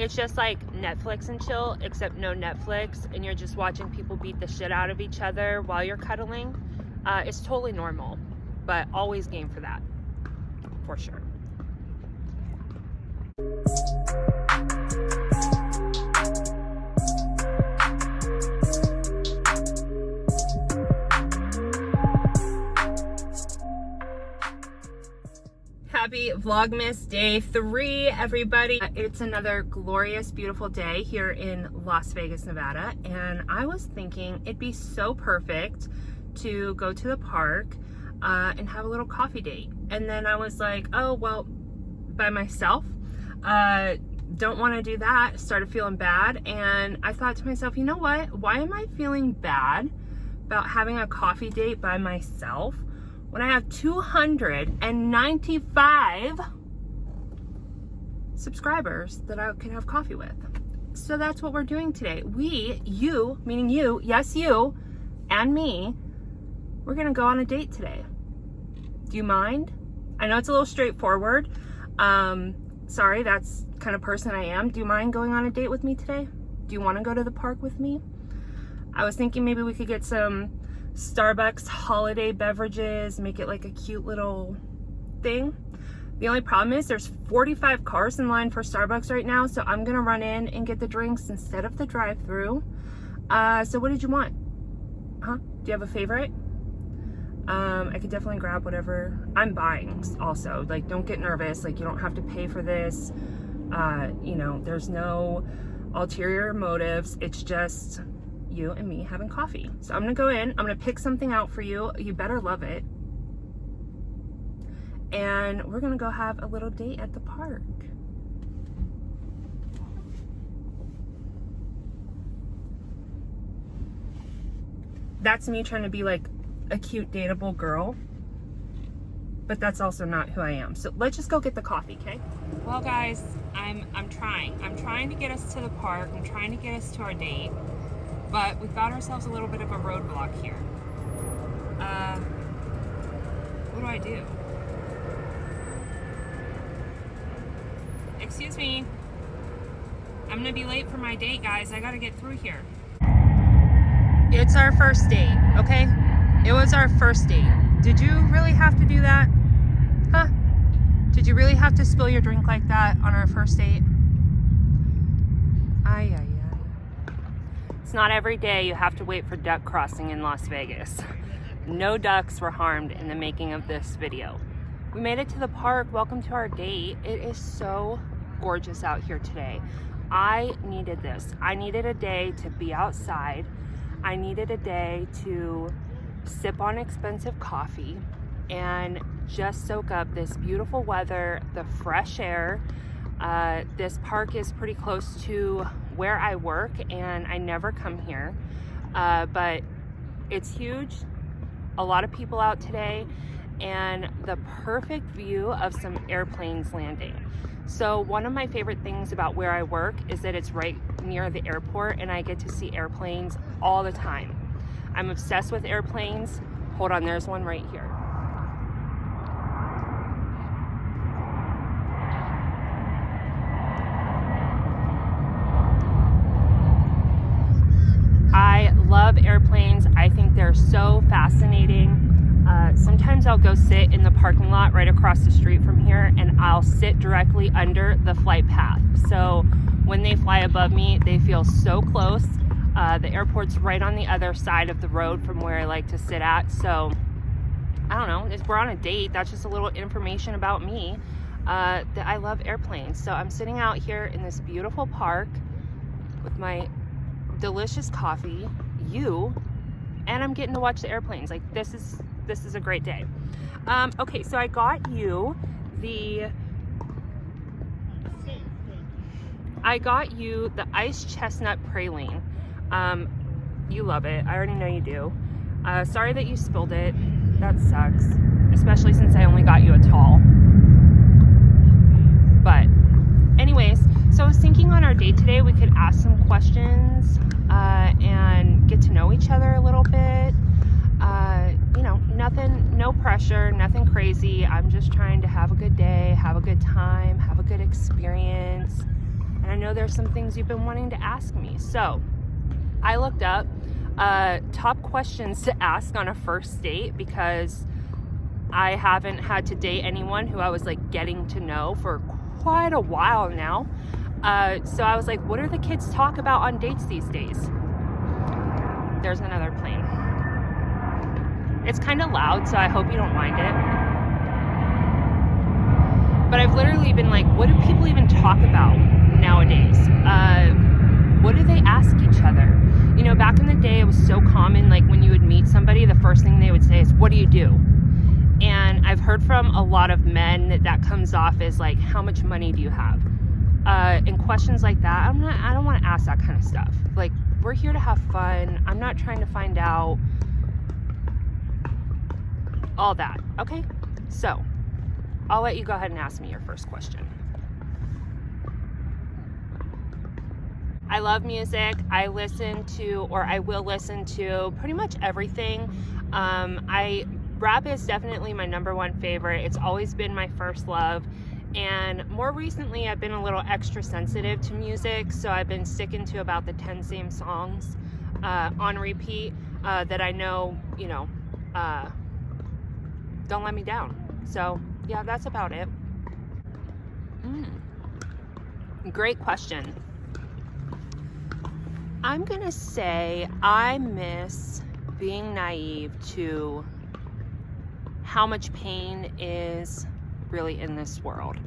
It's just like Netflix and chill, except no Netflix, and you're just watching people beat the shit out of each other while you're cuddling. It's totally normal, but always game for that, for sure. Happy Vlogmas Day 3, everybody. It's another glorious, beautiful day here in Las Vegas, Nevada, and I was thinking it'd be so perfect to go to the park and have a little coffee date. And then I was like, oh, well, by myself, don't want to do that. Started feeling bad, and I thought to myself, you know what? Why am I feeling bad about having a coffee date by myself when I have 295 subscribers that I can have coffee with? So that's what we're doing today. You, meaning you, yes, you, and me, we're gonna go on a date today. Do you mind? I know it's a little straightforward. Sorry, that's the kind of person I am. Do you mind going on a date with me today? Do you wanna go to the park with me? I was thinking maybe we could get some Starbucks holiday beverages, make it like a cute little thing. The only problem is there's 45 cars in line for Starbucks right now, so I'm gonna run in and get the drinks instead of the drive-through. So what did you want? Huh? Do you have a favorite? I could definitely grab whatever. I'm buying also. Like, don't get nervous. Like, you don't have to pay for this. You know, there's no ulterior motives. It's just you and me having coffee. So I'm gonna go in, I'm gonna pick something out for you. You better love it. And we're gonna go have a little date at the park. That's me trying to be like a cute, dateable girl, but that's also not who I am. So let's just go get the coffee, okay? Well, guys, I'm trying to get us to the park. I'm trying to get us to our date. But we found ourselves a little bit of a roadblock here. What do I do? Excuse me. I'm gonna be late for my date, guys. I gotta get through here. It's our first date, okay? It was our first date. Did you really have to do that? Huh? Did you really have to spill your drink like that on our first date? Ay, ay, ay. It's not every day you have to wait for duck crossing in Las Vegas. No ducks were harmed in the making of this video. We made it to the park. Welcome to our date. It is so gorgeous out here today. I needed this. I needed a day to be outside. I needed a day to sip on expensive coffee and just soak up this beautiful weather, the fresh air. This park is pretty close to where I work, and I never come here, but it's huge. A lot of people out today, and the perfect view of some airplanes landing. So one of my favorite things about where I work is that it's right near the airport, and I get to see airplanes all the time. I'm obsessed with airplanes. Hold on, there's one right here. I love airplanes. I think they're so fascinating. Sometimes I'll go sit in the parking lot right across the street from here, and I'll sit directly under the flight path. So when they fly above me, they feel so close. The airport's right on the other side of the road from where I like to sit at. So I don't know, we're on a date. That's just a little information about me, that I love airplanes. So I'm sitting out here in this beautiful park with my delicious coffee, and I'm getting to watch the airplanes. Like, this is a great day. Okay, so I got you the iced chestnut praline. You love it. I already know you do. Sorry that you spilled it. That sucks, especially since I only got you a tall. But anyways, so I was thinking on our date today we could ask some questions and get to know each other a little bit. You know, nothing, no pressure, nothing crazy. I'm just trying to have a good day, have a good time, have a good experience. And I know there's some things you've been wanting to ask me. So I looked up top questions to ask on a first date, because I haven't had to date anyone who I was like getting to know for quite a while now. So I was like, what do the kids talk about on dates these days? There's another plane. It's kind of loud, so I hope you don't mind it. But I've literally been like, what do people even talk about nowadays? What do they ask each other? You know, back in the day, it was so common, like when you would meet somebody, the first thing they would say is, what do you do? And I've heard from a lot of men that comes off as like, how much money do you have? And questions like that, I don't want to ask that kind of stuff. Like, we're here to have fun. I'm not trying to find out all that, okay? So, I'll let you go ahead and ask me your first question. I love music. I listen to, or I will listen to, pretty much everything. Rap is definitely my number one favorite. It's always been my first love. And more recently, I've been a little extra sensitive to music, so I've been sticking to about the 10 same songs on repeat that I know, you know, don't let me down. So, yeah, that's about it. Great question. I'm gonna say I miss being naive to how much pain is really in this world.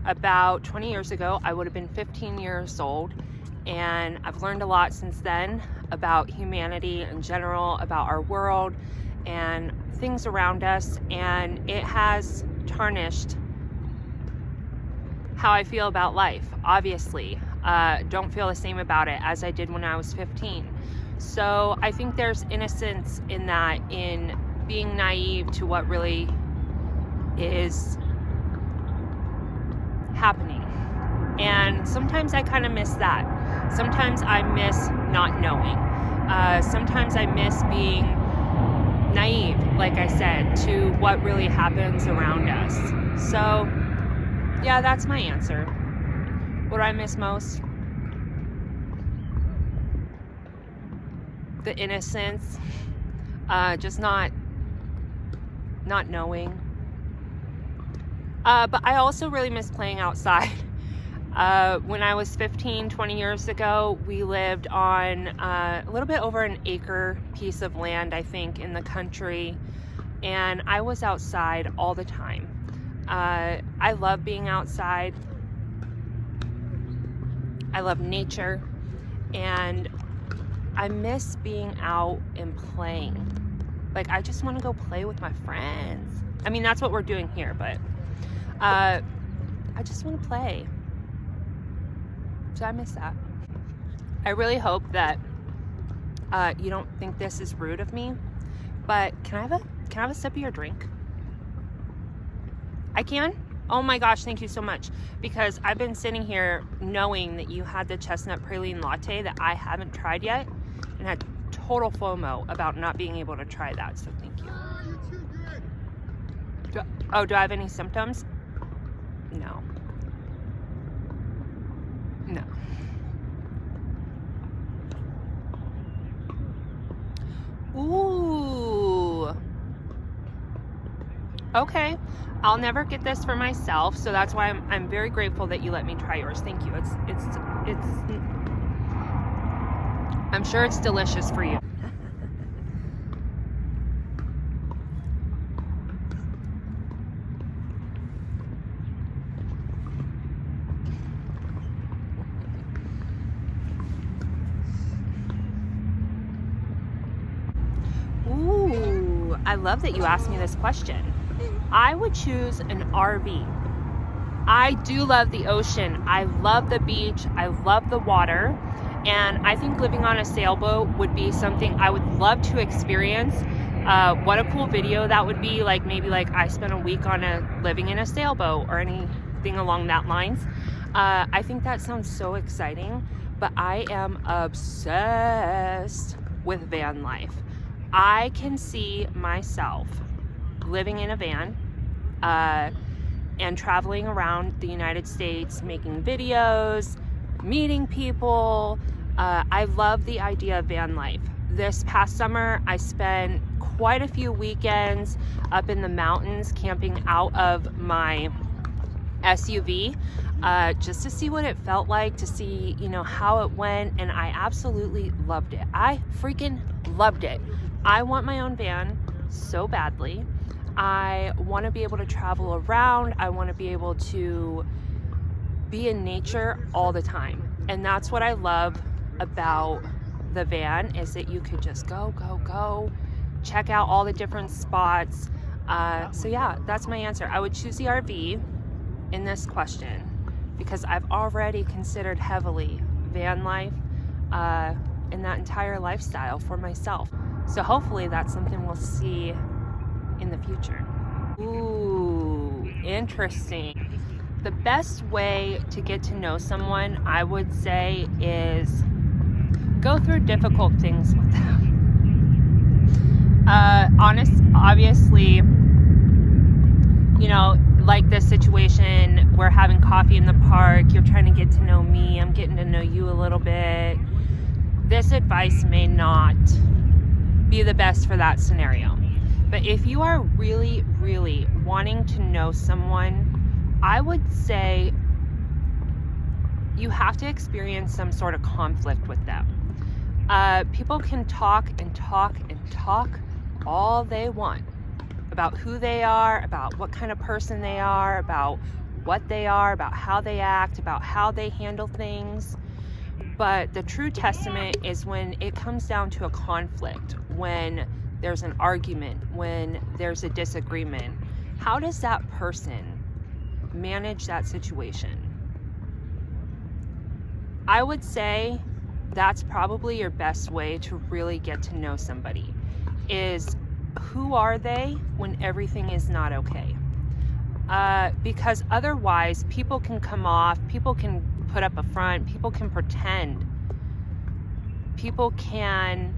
About 20 years ago, I would have been 15 years old, and I've learned a lot since then about humanity in general, about our world and things around us, and it has tarnished how I feel about life. Obviously, don't feel the same about it as I did when I was 15. So I think there's innocence in that, in being naive to what really is happening. And sometimes I kind of miss that. Sometimes I miss not knowing. Sometimes I miss being naive, like I said, to what really happens around us. So, yeah, that's my answer. What do I miss most? The innocence, just not knowing. But I also really miss playing outside. When I was 15, 20 years ago, we lived on a little bit over an acre piece of land, I think, in the country. And I was outside all the time. I love being outside. I love nature. And I miss being out and playing. Like, I just want to go play with my friends. I mean, that's what we're doing here, but I just want to play. So I miss that. I really hope that you don't think this is rude of me, but can I have a sip of your drink? I can? Oh my gosh, thank you so much. Because I've been sitting here knowing that you had the chestnut praline latte that I haven't tried yet, and had total FOMO about not being able to try that, so thank you. Do I have any symptoms? No. No. Ooh. Okay. I'll never get this for myself, so that's why I'm very grateful that you let me try yours. Thank you. It's I'm sure it's delicious for you. Ooh, I love that you asked me this question. I would choose an RV. I do love the ocean. I love the beach. I love the water. And I think living on a sailboat would be something I would love to experience. What a cool video that would be. Like, maybe like I spent a week on living in a sailboat or anything along that lines. I think that sounds so exciting, but I am obsessed with van life. I can see myself living in a van and traveling around the United States, making videos, meeting people. I love the idea of van life. This past summer, I spent quite a few weekends up in the mountains camping out of my SUV, just to see what it felt like, to see, you know, how it went, and I absolutely loved it. I freaking loved it. I want my own van so badly. I want to be able to travel around. I want to be able to be in nature all the time. And that's what I love about the van, is that you could just go, check out all the different spots. So yeah, that's my answer. I would choose the RV in this question because I've already considered heavily van life and that entire lifestyle for myself. So hopefully that's something we'll see in the future. Ooh, interesting. The best way to get to know someone, I would say, is go through difficult things with them. Obviously, you know, like this situation, we're having coffee in the park, you're trying to get to know me, I'm getting to know you a little bit. This advice may not be the best for that scenario. But if you are really, really wanting to know someone, I would say you have to experience some sort of conflict with them. People can talk and talk and talk all they want about who they are, about what kind of person they are, about what they are, about how they act, about how they handle things. But the true testament is when it comes down to a conflict, when there's an argument, when there's a disagreement. How does that person manage that situation? I would say that's probably your best way to really get to know somebody, is who are they when everything is not okay? Because otherwise people can come off, people can put up a front, people can pretend, people can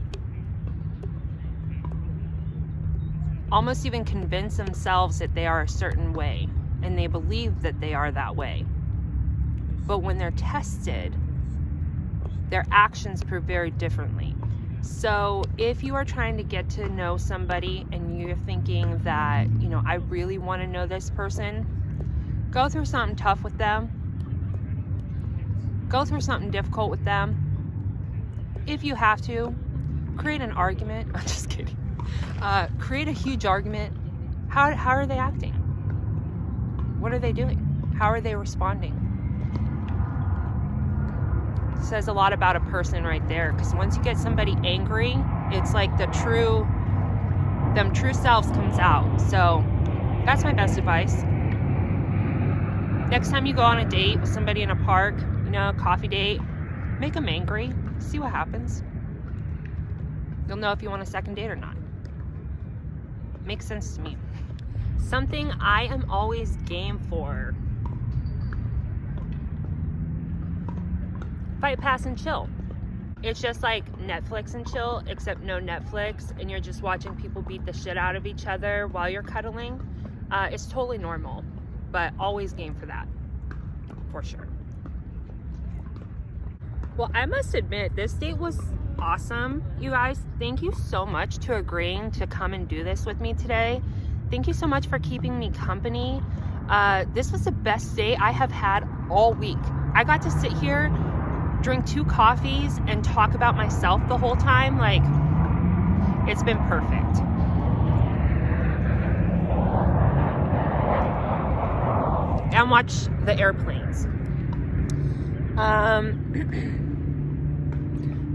almost even convince themselves that they are a certain way and they believe that they are that way. But when they're tested, their actions prove very differently. So if you are trying to get to know somebody and you're thinking that, you know, I really want to know this person, go through something tough with them. Go through something difficult with them. If you have to, create an argument. I'm just kidding. Create a huge argument. How are they acting? What are they doing? How are they responding? It says a lot about a person right there, because once you get somebody angry, it's like them true selves comes out. So that's my best advice. Next time you go on a date with somebody in a park, you know, a coffee date, make them angry. See what happens. You'll know if you want a second date or not. Makes sense to me. Something I am always game for. Fight, pass, and chill. It's just like Netflix and chill, except no Netflix, and you're just watching people beat the shit out of each other while you're cuddling. It's totally normal, but always game for that, for sure. Well, I must admit, this date was awesome. You guys, thank you so much to agreeing to come and do this with me today. Thank you so much for keeping me company. This was the best day I have had all week. I got to sit here, drink 2 coffees, and talk about myself the whole time. Like, it's been perfect. And watch the airplanes.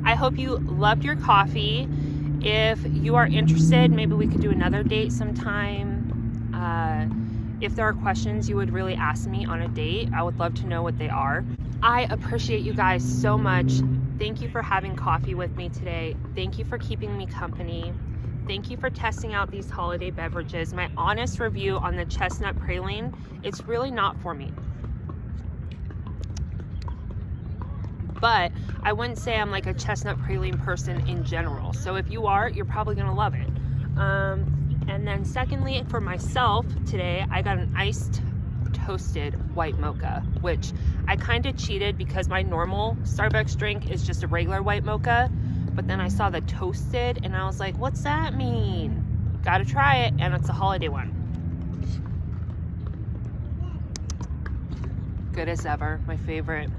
I hope you loved your coffee. If you are interested, maybe we could do another date sometime. If there are questions you would really ask me on a date, I would love to know what they are. I appreciate you guys so much. Thank you for having coffee with me today. Thank you for keeping me company. Thank you for testing out these holiday beverages. My honest review on the chestnut praline, it's really not for me. But I wouldn't say I'm like a chestnut praline person in general. So if you are, you're probably gonna love it. And then secondly, for myself today, I got an iced toasted white mocha, which I kind of cheated because my normal Starbucks drink is just a regular white mocha. But then I saw the toasted and I was like, what's that mean? Gotta try it, and it's a holiday one. Good as ever, my favorite.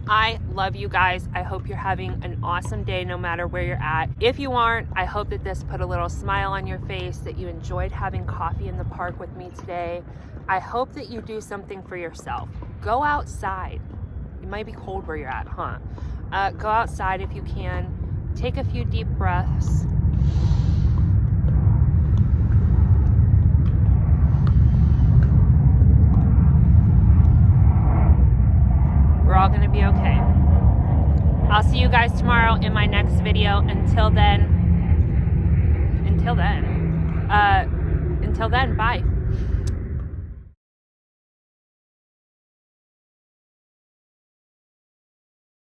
I love you guys. I hope you're having an awesome day no matter where you're at. If you aren't, I hope that this put a little smile on your face, that you enjoyed having coffee in the park with me today. I hope that you do something for yourself. Go outside. It might be cold where you're at, huh? Go outside if you can. Take a few deep breaths. We're all gonna be okay. I'll see you guys tomorrow in my next video. Until then, bye.